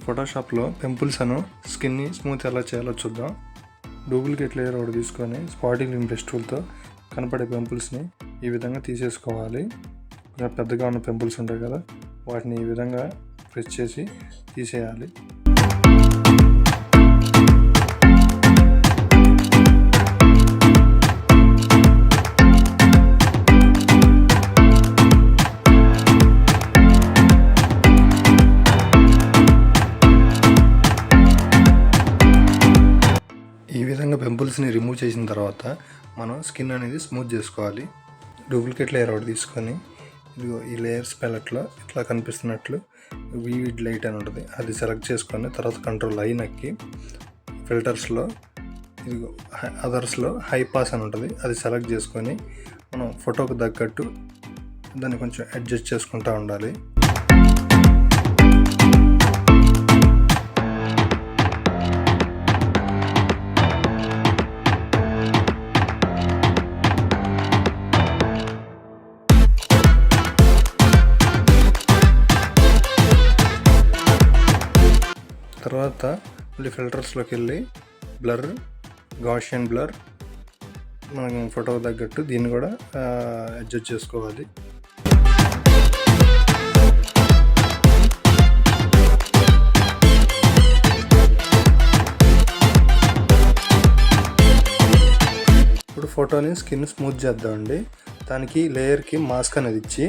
ఫోటోషాప్లో pimples స్కిన్ని smooth ఎలా చేయాలో చూద్దాం. డూప్లికేట్ లేయర్ ఒకటి తీసుకొని స్పాటింగ్ బ్రష్ టూల్తో కనపడే పింపుల్స్ని ఈ విధంగా తీసేసుకోవాలి. కొంచెం పెద్దగా ఉన్న పింపుల్స్ ఉంటాయి కదా, వాటిని ఈ విధంగా ప్రెస్ చేసి తీసేయాలి. ఈ విధంగా పింపుల్స్ని రిమూవ్ చేసిన తర్వాత మనం స్కిన్ అనేది స్మూత్ చేసుకోవాలి. డూప్లికేట్ లేయర్ ఒకటి తీసుకొని ఇదిగో ఈ లేయర్స్ ప్యాలెట్లో ఇట్లా కనిపిస్తున్నట్లు వివిడ్ లైట్ అని ఉంటుంది, అది సెలెక్ట్ చేసుకొని తర్వాత కంట్రోల్ ఐ నొక్కి ఫిల్టర్స్లో ఇదిగో అదర్స్లో హై పాస్ అని ఉంటుంది, అది సెలెక్ట్ చేసుకొని మనం ఫోటోకు తగ్గట్టు దాన్ని కొంచెం అడ్జస్ట్ చేసుకుంటూ ఉండాలి. తర్వాత మళ్ళీ ఫిల్టర్స్లోకి వెళ్ళి బ్లర్, గాషియన్ బ్లర్, మనం ఫోటోకి తగ్గట్టు దీన్ని కూడా అడ్జస్ట్ చేసుకోవాలి. ఇప్పుడు ఫోటోని స్కిన్ స్మూత్ చేద్దామండి. దానికి లేయర్కి మాస్క్ అనేది ఇచ్చి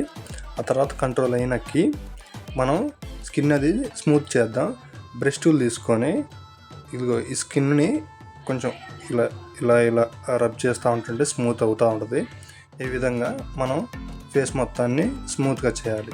ఆ తర్వాత కంట్రోల్ అయినకి మనం స్కిన్ అది స్మూత్ చేద్దాం. బ్రష్ టూల్ తీసుకొని ఇదిగో ఈ స్కిన్ని కొంచెం ఇలా ఇలా ఇలా రబ్ చేస్తూ ఉంటుంటే స్మూత్ అవుతూ ఉంటుంది. ఈ విధంగా మనం ఫేస్ మొత్తాన్ని స్మూత్గా చేయాలి.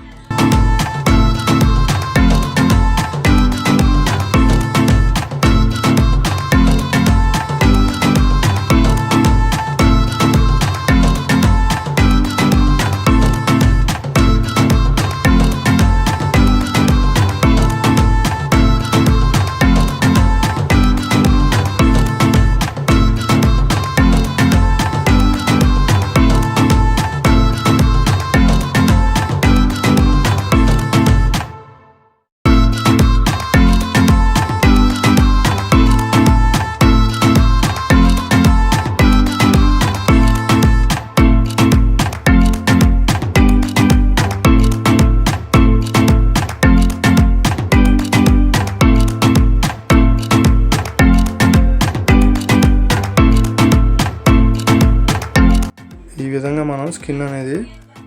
ఈ విధంగా మనం స్కిన్ అనేది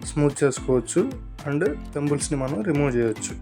స్మూత్ చేసుకోవచ్చు అండ్ పింపుల్స్ని మనం రిమూవ్ చేయవచ్చు.